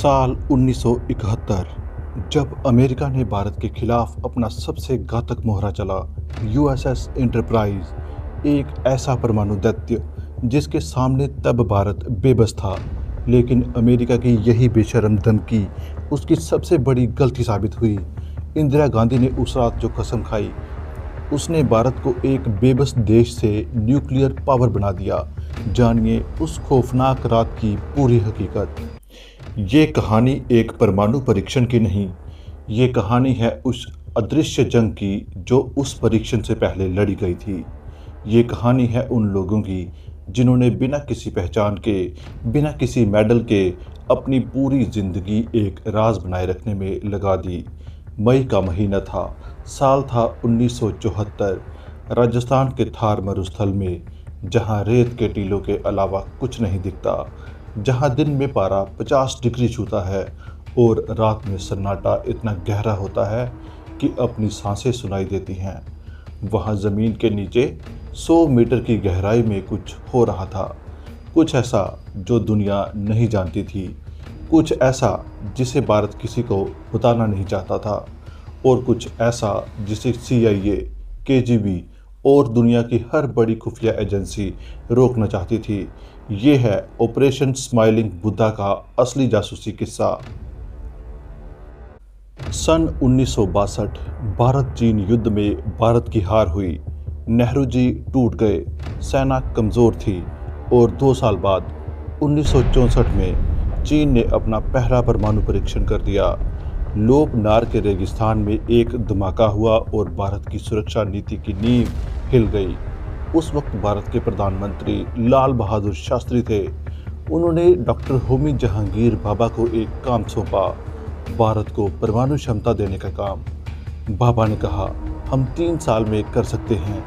साल 1971 जब अमेरिका ने भारत के खिलाफ अपना सबसे घातक मोहरा चला। यूएसएस एंटरप्राइज एक ऐसा परमाणु दैत्य जिसके सामने तब भारत बेबस था। लेकिन अमेरिका की यही बेशर्म धमकी उसकी सबसे बड़ी गलती साबित हुई। इंदिरा गांधी ने उस रात जो कसम खाई, उसने भारत को एक बेबस देश से न्यूक्लियर पावर बना दिया। जानिए उस खौफनाक रात की पूरी हकीकत। ये कहानी एक परमाणु परीक्षण की नहीं, ये कहानी है उस अदृश्य जंग की जो उस परीक्षण से पहले लड़ी गई थी। ये कहानी है उन लोगों की जिन्होंने बिना किसी पहचान के, बिना किसी मेडल के अपनी पूरी जिंदगी एक राज बनाए रखने में लगा दी। मई का महीना था, साल था 1974। राजस्थान के थार मरुस्थल में, जहां रेत के टीलों के अलावा कुछ नहीं दिखता, जहां दिन में पारा 50 डिग्री छूता है और रात में सन्नाटा इतना गहरा होता है कि अपनी सांसें सुनाई देती हैं। वहां ज़मीन के नीचे 100 मीटर की गहराई में कुछ हो रहा था। कुछ ऐसा जो दुनिया नहीं जानती थी, कुछ ऐसा जिसे भारत किसी को बताना नहीं चाहता था, और कुछ ऐसा जिसे CIA, KGB और दुनिया की हर बड़ी खुफिया एजेंसी रोकना चाहती थी। ये है ऑपरेशन स्माइलिंग बुद्धा का असली जासूसी किस्सा। सन 1962 भारत चीन युद्ध में भारत की हार हुई। नेहरू जी टूट गए, सेना कमज़ोर थी और 2 साल बाद 1964 में चीन ने अपना पहला परमाणु परीक्षण कर दिया। लोप नार के रेगिस्तान में एक धमाका हुआ और भारत की सुरक्षा नीति की नींव हिल गई। उस वक्त भारत के प्रधानमंत्री लाल बहादुर शास्त्री थे। उन्होंने डॉक्टर होमी जहांगीर भाभा को एक काम सौंपा, भारत को परमाणु क्षमता देने का काम। भाभा ने कहा, हम 3 साल में कर सकते हैं।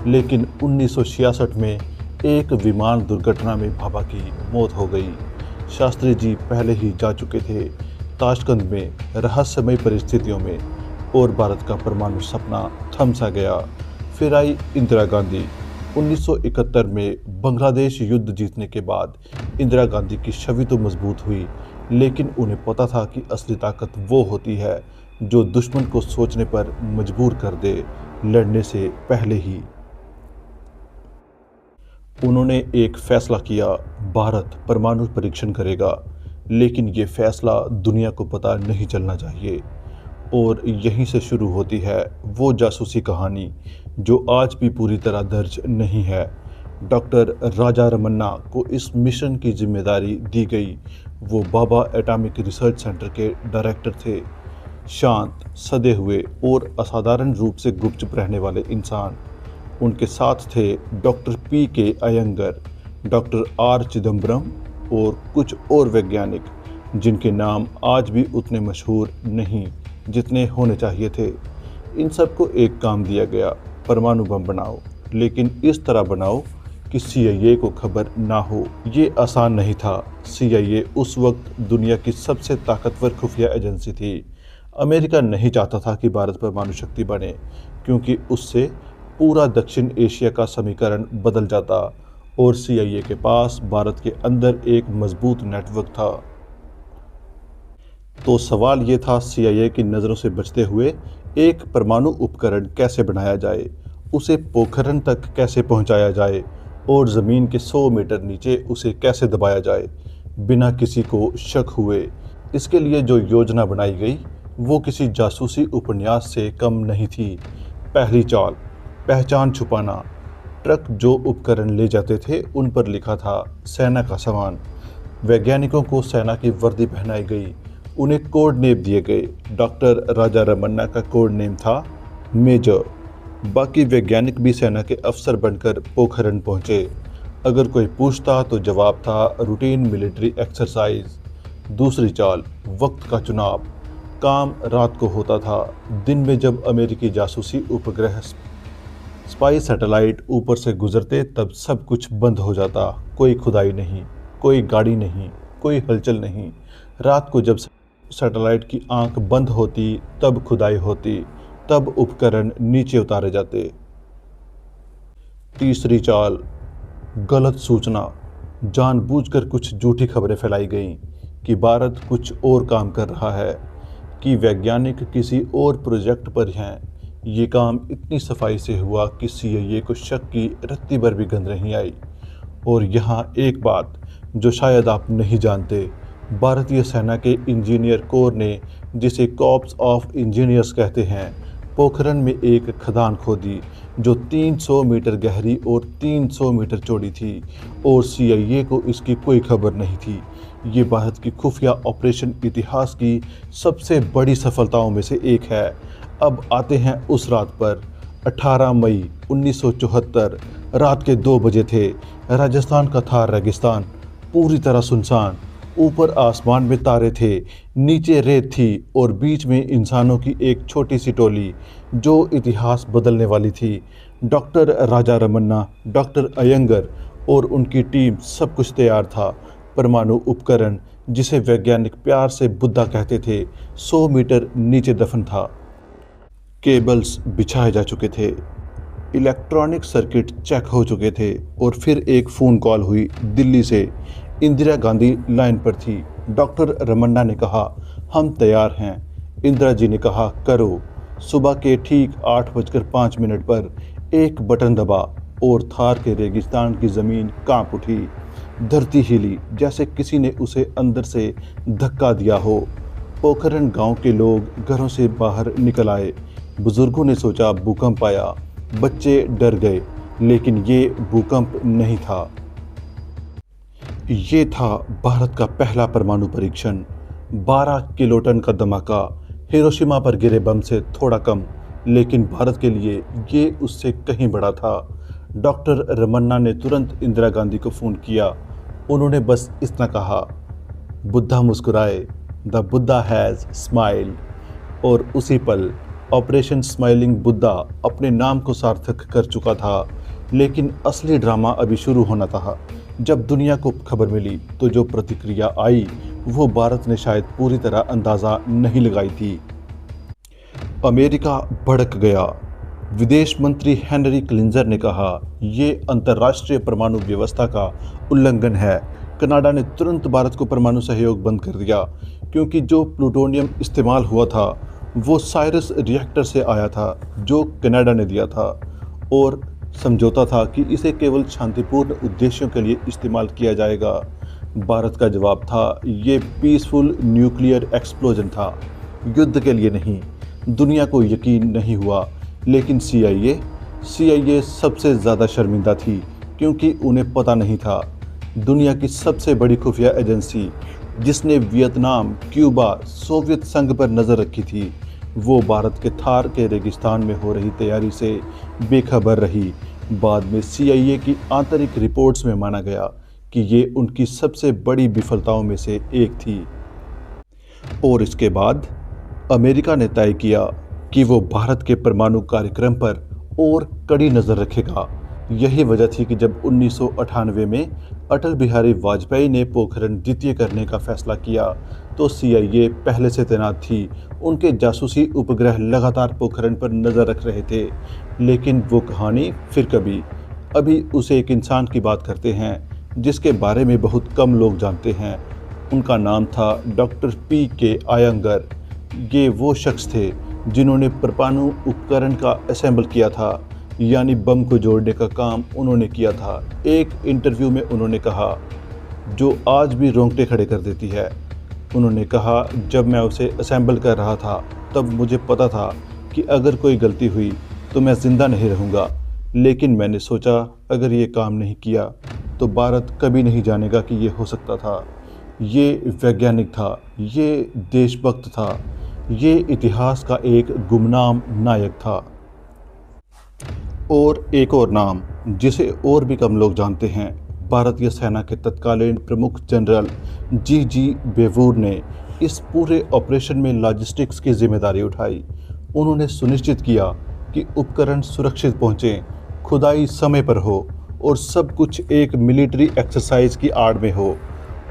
लेकिन 1966 में एक विमान दुर्घटना में भाभा की मौत हो गई। शास्त्री जी पहले ही जा चुके थे ताशकंद में रहस्यमय परिस्थितियों में, और भारत का परमाणु सपना थम सा गया। फिर आई इंदिरा गांधी। 1971 में बांग्लादेश युद्ध जीतने के बाद इंदिरा गांधी की छवि तो मजबूत हुई, लेकिन उन्हें पता था कि असली ताकत वो होती है जो दुश्मन को सोचने पर मजबूर कर दे, लड़ने से पहले ही। उन्होंने एक फैसला किया, भारत परमाणु परीक्षण करेगा, लेकिन ये फैसला दुनिया को पता नहीं चलना चाहिए। और यहीं से शुरू होती है वो जासूसी कहानी जो आज भी पूरी तरह दर्ज नहीं है। डॉक्टर राजा रमन्ना को इस मिशन की जिम्मेदारी दी गई। वो बाबा एटॉमिक रिसर्च सेंटर के डायरेक्टर थे। शांत, सदे हुए और असाधारण रूप से गुपचुप रहने वाले इंसान। उनके साथ थे doctor PK Iyengar, doctor R Chidambaram और कुछ और वैज्ञानिक जिनके नाम आज भी उतने मशहूर नहीं जितने होने चाहिए थे। इन सबको एक काम दिया गया, परमाणु बम बनाओ, लेकिन इस तरह बनाओ कि CIA को खबर ना हो। ये आसान नहीं था। CIA उस वक्त दुनिया की सबसे ताकतवर खुफिया एजेंसी थी। अमेरिका नहीं चाहता था कि भारत परमाणु शक्ति बने, क्योंकि उससे पूरा दक्षिण एशिया का समीकरण बदल जाता, और CIA के पास भारत के अंदर एक मजबूत नेटवर्क था। तो सवाल ये था, CIA की नज़रों से बचते हुए एक परमाणु उपकरण कैसे बनाया जाए, उसे पोखरण तक कैसे पहुंचाया जाए और ज़मीन के 100 मीटर नीचे उसे कैसे दबाया जाए बिना किसी को शक हुए। इसके लिए जो योजना बनाई गई वो किसी जासूसी उपन्यास से कम नहीं थी। पहली चाल, पहचान छुपाना। ट्रक जो उपकरण ले जाते थे उन पर लिखा था सेना का सामान। वैज्ञानिकों को सेना की वर्दी पहनाई गई, उन्हें कोड नेम दिए गए। डॉक्टर राजा रमन्ना का कोड नेम था मेजर। बाकी वैज्ञानिक भी सेना के अफसर बनकर पोखरण पहुंचे। अगर कोई पूछता तो जवाब था रूटीन मिलिट्री एक्सरसाइज। दूसरी चाल, वक्त का चुनाव। काम रात को होता था। दिन में जब अमेरिकी जासूसी उपग्रह स्पाई सैटेलाइट ऊपर से गुजरते तब सब कुछ बंद हो जाता। कोई खुदाई नहीं, कोई गाड़ी नहीं, कोई हलचल नहीं। रात को जब सैटेलाइट की आंख बंद होती तब खुदाई होती, तब उपकरण नीचे उतारे जाते। तीसरी चाल, गलत सूचना। जानबूझकर कुछ झूठी खबरें फैलाई गईं। कि भारत कुछ और काम कर रहा है, कि वैज्ञानिक किसी और प्रोजेक्ट पर हैं। ये काम इतनी सफाई से हुआ कि सीआईए को शक की रत्ती भर भी गंध नहीं आई। और यहाँ एक बात जो शायद आप नहीं जानते, भारतीय सेना के इंजीनियर कोर ने, जिसे कॉर्प्स ऑफ इंजीनियर्स कहते हैं, पोखरण में एक खदान खोदी जो 300 मीटर गहरी और 300 मीटर चौड़ी थी, और सीआईए को इसकी कोई खबर नहीं थी। ये भारत की खुफिया ऑपरेशन इतिहास की सबसे बड़ी सफलताओं में से एक है। अब आते हैं उस रात पर। 18 मई 1974 रात के 2 बजे थे। राजस्थान का थार रेगिस्तान पूरी तरह सुनसान। ऊपर आसमान में तारे थे, नीचे रेत थी और बीच में इंसानों की एक छोटी सी टोली जो इतिहास बदलने वाली थी। डॉक्टर राजा रमन्ना, डॉक्टर अयंगर और उनकी टीम, सब कुछ तैयार था। परमाणु उपकरण, जिसे वैज्ञानिक प्यार से बुद्धा कहते थे, 100 मीटर नीचे दफन था। केबल्स बिछाए जा चुके थे, इलेक्ट्रॉनिक सर्किट चेक हो चुके थे और फिर एक फ़ोन कॉल हुई दिल्ली से। इंदिरा गांधी लाइन पर थी। डॉक्टर रमन्ना ने कहा, हम तैयार हैं। इंदिरा जी ने कहा, करो। सुबह के ठीक 8:05 पर एक बटन दबा और थार के रेगिस्तान की ज़मीन कांप उठी। धरती हिली जैसे किसी ने उसे अंदर से धक्का दिया हो। पोखरण गांव के लोग घरों से बाहर निकल आए। बुजुर्गों ने सोचा भूकंप आया, बच्चे डर गए, लेकिन ये भूकंप नहीं था। ये था भारत का पहला परमाणु परीक्षण। 12 किलोटन का धमाका, हिरोशिमा पर गिरे बम से थोड़ा कम, लेकिन भारत के लिए ये उससे कहीं बड़ा था। डॉक्टर रमन्ना ने तुरंत इंदिरा गांधी को फ़ोन किया। उन्होंने बस इतना कहा, बुद्धा मुस्कुराए, द बुद्धा हैज़ स्माइल्ड। और उसी पल ऑपरेशन स्माइलिंग बुद्धा अपने नाम को सार्थक कर चुका था। लेकिन असली ड्रामा अभी शुरू होना था। जब दुनिया को खबर मिली तो जो प्रतिक्रिया आई वो भारत ने शायद पूरी तरह अंदाज़ा नहीं लगाई थी। अमेरिका भड़क गया। विदेश मंत्री हेनरी किसिंजर ने कहा, ये अंतर्राष्ट्रीय परमाणु व्यवस्था का उल्लंघन है। कनाडा ने तुरंत भारत को परमाणु सहयोग बंद कर दिया, क्योंकि जो प्लूटोनियम इस्तेमाल हुआ था वो साइरस रिएक्टर से आया था जो कनाडा ने दिया था, और समझौता था कि इसे केवल शांतिपूर्ण उद्देश्यों के लिए इस्तेमाल किया जाएगा। भारत का जवाब था, ये पीसफुल न्यूक्लियर एक्सप्लोजन था, युद्ध के लिए नहीं। दुनिया को यकीन नहीं हुआ, लेकिन सीआईए सबसे ज़्यादा शर्मिंदा थी, क्योंकि उन्हें पता नहीं था दुनिया की सबसे बड़ी खुफिया एजेंसी, जिसने वियतनाम, क्यूबा, सोवियत संघ पर नज़र रखी थी, वो भारत के थार के रेगिस्तान में हो रही तैयारी से बेखबर रही। बाद में सीआईए की आंतरिक रिपोर्ट्स में माना गया कि ये उनकी सबसे बड़ी विफलताओं में से एक थी। और इसके बाद अमेरिका ने तय किया कि वो भारत के परमाणु कार्यक्रम पर और कड़ी नज़र रखेगा। यही वजह थी कि जब 1998 में अटल बिहारी वाजपेयी ने पोखरण द्वितीय करने का फैसला किया तो सीआईए पहले से तैनात थी। उनके जासूसी उपग्रह लगातार पोखरण पर नज़र रख रहे थे। लेकिन वो कहानी फिर कभी। अभी उसे एक इंसान की बात करते हैं जिसके बारे में बहुत कम लोग जानते हैं। उनका नाम था डॉक्टर पी.के. अयंगर। ये वो शख्स थे जिन्होंने परमाणु उपकरण का असेंबल किया था, यानी बम को जोड़ने का काम उन्होंने किया था। एक इंटरव्यू में उन्होंने कहा, जो आज भी रोंगटे खड़े कर देती है। उन्होंने कहा, जब मैं उसे असेंबल कर रहा था तब मुझे पता था कि अगर कोई गलती हुई तो मैं ज़िंदा नहीं रहूँगा, लेकिन मैंने सोचा अगर ये काम नहीं किया तो भारत कभी नहीं जानेगा कि ये हो सकता था। ये वैज्ञानिक था, ये देशभक्त था, ये इतिहास का एक गुमनाम नायक था। और एक और नाम जिसे और भी कम लोग जानते हैं, भारतीय सेना के तत्कालीन प्रमुख जनरल जी बेवूर ने इस पूरे ऑपरेशन में लॉजिस्टिक्स की जिम्मेदारी उठाई। उन्होंने सुनिश्चित किया कि उपकरण सुरक्षित पहुँचें, खुदाई समय पर हो और सब कुछ एक मिलिट्री एक्सरसाइज की आड़ में हो।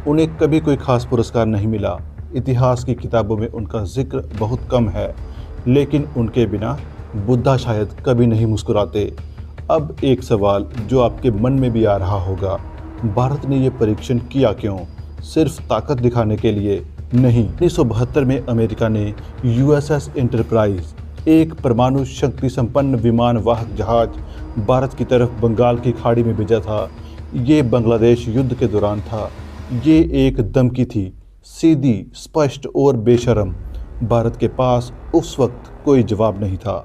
उन्हें कभी कोई खास पुरस्कार नहीं मिला। इतिहास की किताबों में उनका जिक्र बहुत कम है, लेकिन उनके बिना बुद्धा शायद कभी नहीं मुस्कुराते। अब एक सवाल जो आपके मन में भी आ रहा होगा, भारत ने ये परीक्षण किया क्यों? सिर्फ ताकत दिखाने के लिए नहीं। 1972 में अमेरिका ने यूएसएस एंटरप्राइज, एक परमाणु शक्ति संपन्न विमान वाहक जहाज, भारत की तरफ बंगाल की खाड़ी में भेजा था। ये बांग्लादेश युद्ध के दौरान था। ये एक धमकी थी, सीधी, स्पष्ट और बेशर्म। भारत के पास उस वक्त कोई जवाब नहीं था।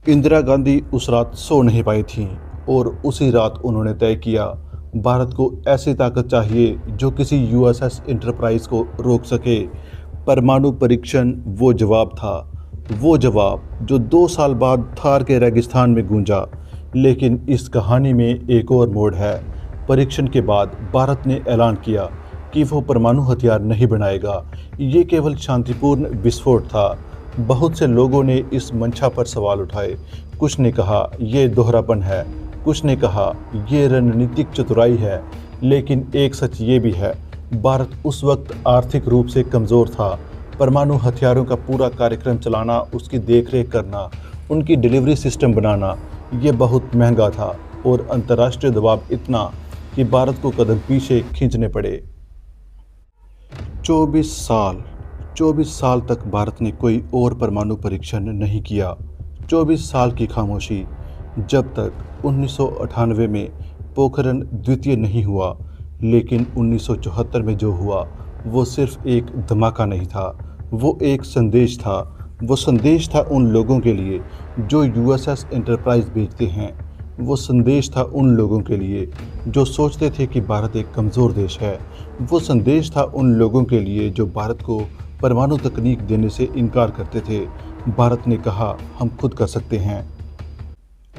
इंदिरा गांधी उस रात सो नहीं पाई थीं और उसी रात उन्होंने तय किया, भारत को ऐसी ताकत चाहिए जो किसी यूएसएस एंटरप्राइज को रोक सके। परमाणु परीक्षण वो जवाब था, वो जवाब जो 2 साल बाद थार के रेगिस्तान में गूंजा। लेकिन इस कहानी में एक और मोड़ है। परीक्षण के बाद भारत ने ऐलान किया कि वो परमाणु हथियार नहीं बनाएगा। ये केवल शांतिपूर्ण विस्फोट था। बहुत से लोगों ने इस मंशा पर सवाल उठाए। कुछ ने कहा ये दोहरापन है, कुछ ने कहा ये रणनीतिक चतुराई है। लेकिन एक सच ये भी है, भारत उस वक्त आर्थिक रूप से कमज़ोर था। परमाणु हथियारों का पूरा कार्यक्रम चलाना, उसकी देखरेख करना, उनकी डिलीवरी सिस्टम बनाना, ये बहुत महंगा था और अंतर्राष्ट्रीय दबाव इतना कि भारत को कदम पीछे खींचने पड़े। 24 साल तक भारत ने कोई और परमाणु परीक्षण नहीं किया। 24 साल की खामोशी, जब तक 1998 में पोखरण द्वितीय नहीं हुआ। लेकिन 1974 में जो हुआ वो सिर्फ एक धमाका नहीं था, वो एक संदेश था। वो संदेश था उन लोगों के लिए जो यूएसएस एंटरप्राइज बेचते हैं। वो संदेश था उन लोगों के लिए जो सोचते थे कि भारत एक कमज़ोर देश है। वो संदेश था उन लोगों के लिए जो भारत को परमाणु तकनीक देने से इनकार करते थे। भारत ने कहा हम खुद कर सकते हैं।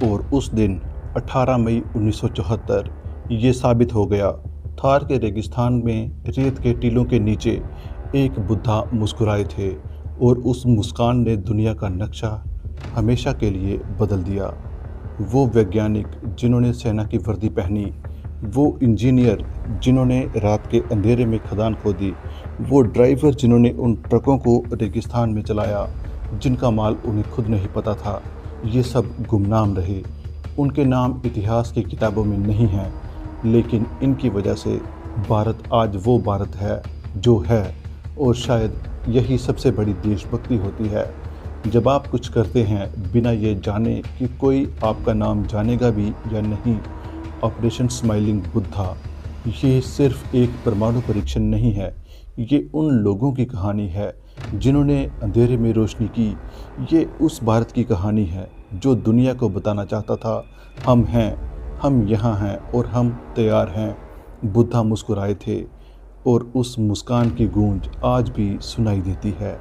और उस दिन 18 मई 1974 ये साबित हो गया। थार के रेगिस्तान में रेत के टीलों के नीचे एक बुद्धा मुस्कुराए थे और उस मुस्कान ने दुनिया का नक्शा हमेशा के लिए बदल दिया। वो वैज्ञानिक जिन्होंने सेना की वर्दी पहनी, वो इंजीनियर जिन्होंने रात के अंधेरे में खदान खोदी, वो ड्राइवर जिन्होंने उन ट्रकों को रेगिस्तान में चलाया जिनका माल उन्हें खुद नहीं पता था, ये सब गुमनाम रहे। उनके नाम इतिहास की किताबों में नहीं हैं, लेकिन इनकी वजह से भारत आज वो भारत है जो है। और शायद यही सबसे बड़ी देशभक्ति होती है, जब आप कुछ करते हैं बिना ये जाने कि कोई आपका नाम जानेगा भी या नहीं। ऑपरेशन स्माइलिंग बुद्धा ये सिर्फ एक परमाणु परीक्षण नहीं है, ये उन लोगों की कहानी है जिन्होंने अंधेरे में रोशनी की। ये उस भारत की कहानी है जो दुनिया को बताना चाहता था, हम हैं, हम यहाँ हैं और हम तैयार हैं। बुद्धा मुस्कुराए थे और उस मुस्कान की गूंज आज भी सुनाई देती है।